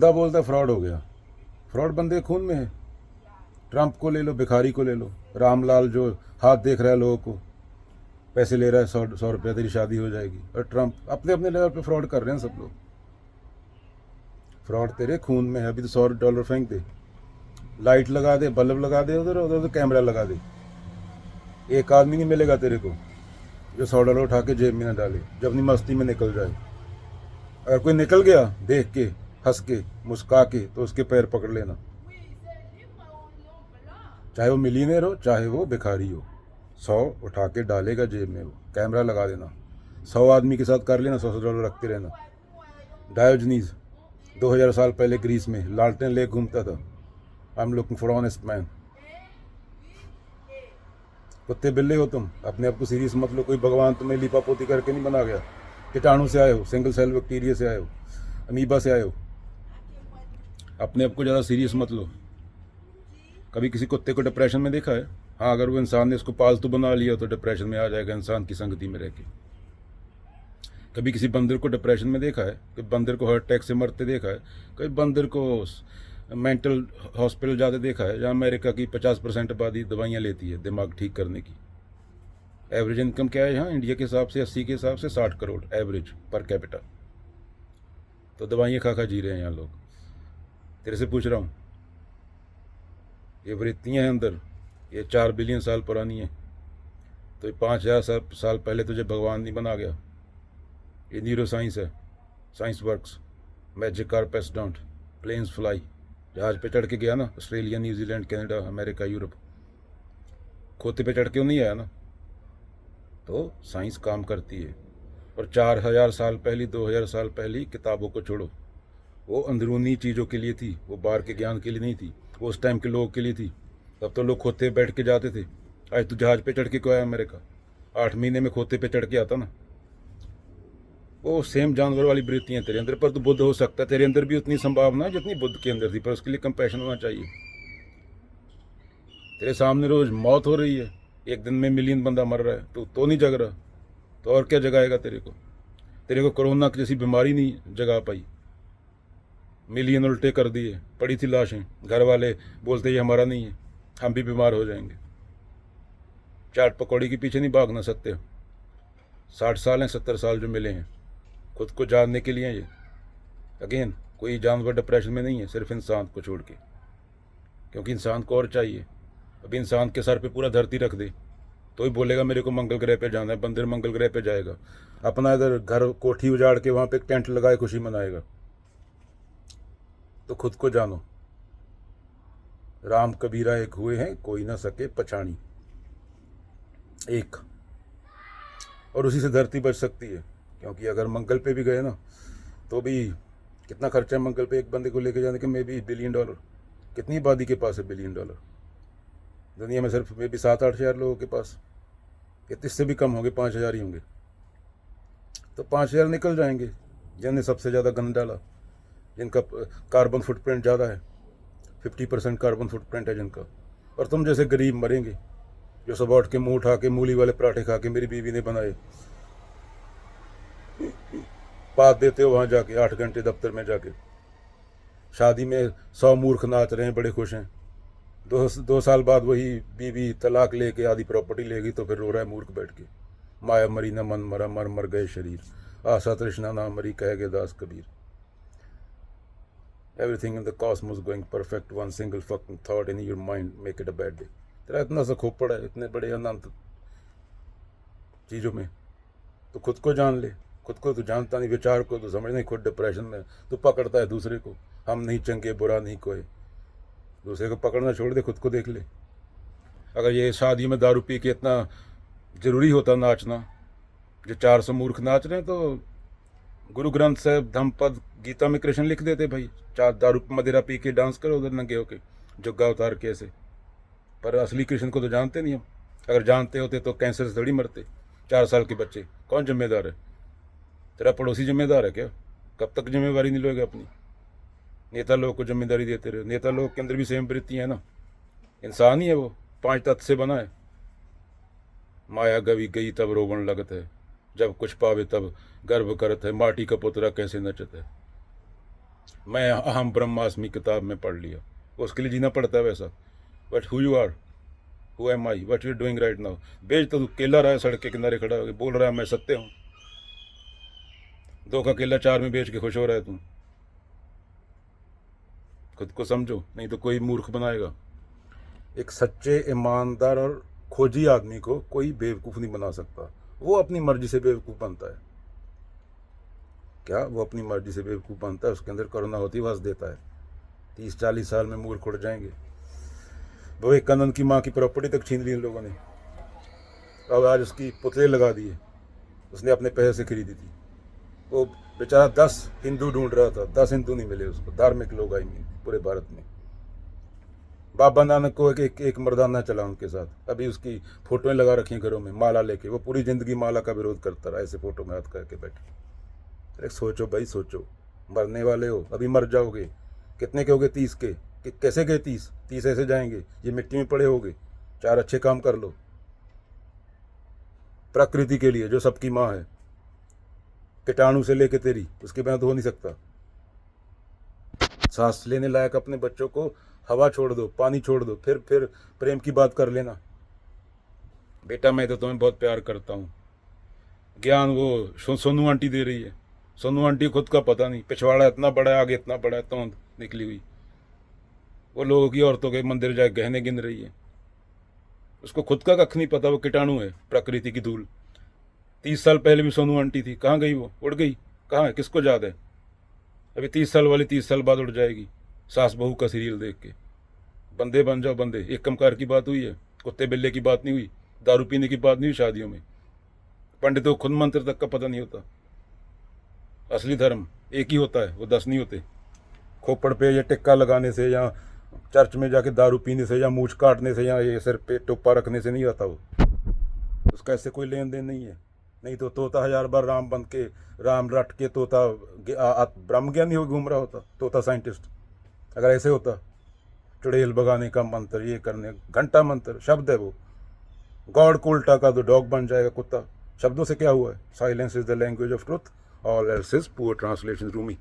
बंदा बोलता है फ्रॉड हो गया। फ्रॉड बंदे के खून में है। ट्रंप को ले लो, भिखारी को ले लो, रामलाल जो हाथ देख रहा है लोगों को, पैसे ले रहा है, 100 रुपया तेरी शादी हो जाएगी। और ट्रंप अपने अपने लेवल पे फ्रॉड कर रहे हैं सब लोग। फ्रॉड तेरे खून में है। अभी तो $100 फेंक दे, लाइट लगा दे, बल्ब लगा दे, उधर उधर तो कैमरा लगा दे, एक आदमी नहीं मिलेगा तेरे को जो $100 उठा के जेब में न डाले, जब अपनी मस्ती में निकल जाए। अगर कोई निकल गया देख के, हंस के, मुस्का के, तो उसके पैर पकड़ लेना, चाहे वो मिलीनियर हो चाहे वो भिखारी हो। 100 उठा के डालेगा जेब में, वो कैमरा लगा देना। 100 आदमी के साथ कर लेना, $100 रखते रहना। डायोजनीज 2000 साल पहले ग्रीस में लालटेन ले घूमता था, I am looking for honest man. कुत्ते बिल्ले हो तुम, अपने आप को सीरियस मत लो। कोई भगवान तुम्हें लिपापोती करके नहीं बना गया। कीटाणु से आए हो, सिंगल सेल बैक्टीरिया से आए हो, अमीबा से आए हो। अपने आप को ज़्यादा सीरियस मत लो। कभी किसी कुत्ते को डिप्रेशन में देखा है? हाँ, अगर वो इंसान ने उसको पालतू बना लिया तो डिप्रेशन में आ जाएगा इंसान की संगति में रह के। कभी किसी बंदर को डिप्रेशन में देखा है? कभी बंदर को हार्ट अटैक से मरते देखा है? कभी बंदर को मेंटल हॉस्पिटल जाते देखा है, जहाँ अमेरिका की 50% आबादी दवाइयाँ लेती है दिमाग ठीक करने की? एवरेज इनकम क्या है यहाँ इंडिया के हिसाब से? 80 के हिसाब से 60 करोड़ एवरेज पर कैपिटा। तो दवाइयाँ खा खा जी रहे हैं यहाँ लोग। तेरे से पूछ रहा हूँ, ये वृत्तियाँ हैं अंदर, ये 4 बिलियन साल पुरानी है। तो ये 5000 साल पहले तुझे भगवान नहीं बना गया। ये न्यूरो साइंस है, science works. Magic carpets don't, planes fly. जहाज पे चढ़ के गया ना, Australia, New Zealand, Canada, America, Europe, खोते पे चढ़ के वो नहीं आया ना। तो साइंस काम करती है। और 4000 साल पहली, 2000 साल पहली किताबों को छोड़ो, वो अंदरूनी चीज़ों के लिए थी, वो बाहर के ज्ञान के लिए नहीं थी। वो उस टाइम के लोगों के लिए थी। तब तो लोग खोते पे बैठ के जाते थे। आज तो जहाज पे चढ़ के क्यों आया अमेरिका? 8 महीने में खोते पे चढ़ के आता ना। वो सेम जानवर वाली वृत्तियाँ तेरे अंदर, पर तू बुद्ध हो सकता है। तेरे अंदर भी उतनी संभावना है जितनी बुद्ध के अंदर थी, पर उसके लिए कंपैशन होना चाहिए। तेरे सामने रोज मौत हो रही है, एक दिन में मिलियन बंदा मर रहा है, तो नहीं जग रहा। तो और क्या जगाएगा तेरे को? तेरे को कोरोना की जैसी बीमारी नहीं जगा पाई। मिलियन उल्टे कर दिए, पड़ी थी लाशें, घर वाले बोलते ये हमारा नहीं है, हम भी बीमार हो जाएंगे। चाट पकौड़ी के पीछे नहीं भागना सकते। 60 साल हैं, 70 साल जो मिले हैं खुद को जानने के लिए। ये अगेन, कोई जानवर डिप्रेशन में नहीं है, सिर्फ इंसान को छोड़ के। क्योंकि इंसान को और चाहिए। अभी इंसान के सर पे पूरा धरती रख दे तो ही बोलेगा मेरे को मंगल ग्रह पे जाना है। बंदर मंगल ग्रह पे जाएगा, अपना इधर घर कोठी उजाड़ के वहाँ पे एक टेंट लगाए खुशी मनाएगा। तो खुद को जानो। राम कबीरा एक हुए हैं, कोई ना सके पछाणी। एक, और उसी से धरती बच सकती है। क्योंकि अगर मंगल पे भी गए ना, तो भी कितना खर्चा है मंगल पे एक बंदे को लेके जाने के? May be $1 billion. कितनी आबादी के पास है $1 बिलियन? दुनिया में सिर्फ मे बी 7-8 हज़ार लोगों के पास। इससे भी कम होंगे, 5,000 ही होंगे। तो 5,000 निकल जाएंगे जिन्होंने सबसे ज़्यादा गन डाला, जिनका कार्बन फुटप्रिंट ज़्यादा है। 50% कार्बन फुटप्रिंट है जिनका। और तुम जैसे गरीब मरेंगे, जो सब उठ के मुंह उठा के मूली वाले पराठे खा के मेरी बीवी ने बनाए बात देते हो वहाँ जाके 8 घंटे दफ्तर में जाके। शादी में 100 मूर्ख नाच रहे हैं, बड़े खुश हैं। 2 साल बाद वही बीवी तलाक लेके आधी प्रॉपर्टी लेगी, तो फिर रो रहा है मूर्ख बैठ के। माया मरी न मन मरा, मर मर गए शरीर। आशा तृष्णा ना मरी, कह गए Das Kabir. Everything in the cosmos going perfect, one single fucking thought in your mind make it a bad day. तेरा इतना सा खोपड़ है इतने बड़े अनंत चीज़ों में। तो खुद को जान ले। खुद को तो जानता नहीं, विचार को तो समझ नहीं। खुद डिप्रेशन में तो पकड़ता है दूसरे को। हम नहीं चंगे, बुरा नहीं कोई। दूसरे को पकड़ना छोड़ दे, खुद को देख ले। अगर ये शादी में दारू पी के इतना ज़रूरी होता नाचना, जो 400 मूर्ख नाच रहे हैं, तो गुरु ग्रंथ साहब धम्मपद गीता में कृष्ण लिख देते भाई, 4 दारू मदिरा पी के डांस करो उधर नंगे होके, जुग्गा उतार के ऐसे। पर असली कृष्ण को तो जानते नहीं हम। अगर जानते होते तो कैंसर से थोड़ी मरते। 4 साल के बच्चे, कौन जिम्मेदार है? तेरा पड़ोसी जिम्मेदार है क्या? कब तक जिम्मेवारी नहीं लोगे अपनी? नेता लोग को जिम्मेदारी देते रहे। नेता लोग के अंदर भी सेम वृत्ति है ना। इंसान ही है वो, 5 तत्व से बना है। माया गवी गई तब रोवन लगत है, जब कुछ पावे तब गर्व करत है, माटी का पुतरा कैसे नचत है। मैं अहम ब्रह्मास्मि किताब में पढ़ लिया, उसके लिए जीना पड़ता है वैसा। But who are you, who am I, what you doing right now. बेच तो तू केला रहा है सड़क के किनारे खड़ा होकर, बोल रहा है मैं सत्य हूँ। 2 का केला 4 में बेच के खुश हो रहा है तू। खुद को समझो, नहीं तो कोई मूर्ख बनाएगा। एक सच्चे, ईमानदार और खोजी आदमी को कोई बेवकूफ़ नहीं बना सकता। वो अपनी मर्जी से बेवकूफ़ बनता है। क्या वो अपनी मर्जी से बेवकूफ़ बनता है? उसके अंदर करुणा होती है, वस देता है। 30-40 साल में मूर्ख उड़ जाएंगे। विवेकानंद की माँ की प्रॉपर्टी तक छीन ली इन लोगों ने। अब आज उसकी पुतले लगा दिए, उसने अपने पैसे से खरीदी थी। वो बेचारा 10 हिंदू ढूंढ रहा था, 10 हिंदू नहीं मिले उसको। धार्मिक लोग आई नहीं पूरे भारत में। बाबा नानक को एक मर्दाना चला उनके साथ। अभी उसकी फोटोएं लगा रखी हैं घरों में माला लेके। वो पूरी जिंदगी माला का विरोध करता रहा, ऐसे फोटो में हाथ करके बैठे। अरे सोचो भाई, सोचो, मरने वाले हो, अभी मर जाओगे। कितने के होगे? 30 के। कि कैसे गए 30 ऐसे जाएंगे, ये मिट्टी में पड़े होगे। 4 अच्छे काम कर लो प्रकृति के लिए, जो सबकी माँ है, कीटाणु से लेके तेरी, उसके बिना तो हो नहीं सकता। सांस लेने लायक अपने बच्चों को हवा छोड़ दो, पानी छोड़ दो, फिर प्रेम की बात कर लेना। बेटा मैं तो तुम्हें बहुत प्यार करता हूँ। ज्ञान वो सोनू आंटी दे रही है। सोनू आंटी खुद का पता नहीं, पिछवाड़ा इतना बड़ा है, आगे इतना बड़ा है, तोंद निकली हुई। वो लोगों की औरतों के मंदिर जाए गहने गिन रही है। उसको खुद का कख नहीं पता, वो कीटाणु है, प्रकृति की धूल। 30 साल पहले भी सोनू आंटी थी, कहाँ गई वो? उड़ गई। कहाँ है, किसको याद है? अभी 30 साल वाली 30 साल बाद उड़ जाएगी, सास बहू का सीरियल देख के। बंदे बन जाओ बंदे। एक कमकार की बात हुई है, कुत्ते बिल्ले की बात नहीं हुई, दारू पीने की बात नहीं हुई शादियों में। पंडितों को खुद मंत्र तक का पता नहीं होता। असली धर्म एक ही होता है, वो 10 नहीं होते। खोपड़ पे या टिक्का लगाने से, या चर्च में जाके दारू पीने से, या मूछ काटने से, या ये सिर पे टोपा रखने से नहीं आता वो। उसका ऐसे कोई लेन देन नहीं है। नहीं तो तोता 1000 बार राम बन के, राम रट के तोता ब्रह्म ज्ञानी हो घूम रहा होता, तोता साइंटिस्ट। अगर ऐसे होता, चुड़ैल भगाने का मंत्र, ये करने, घंटा मंत्र शब्द है वो। गॉड को उल्टा का तो डॉग बन जाएगा, कुत्ता। शब्दों से क्या हुआ है? Silence is the language of truth, all else is poor translation. Rumi.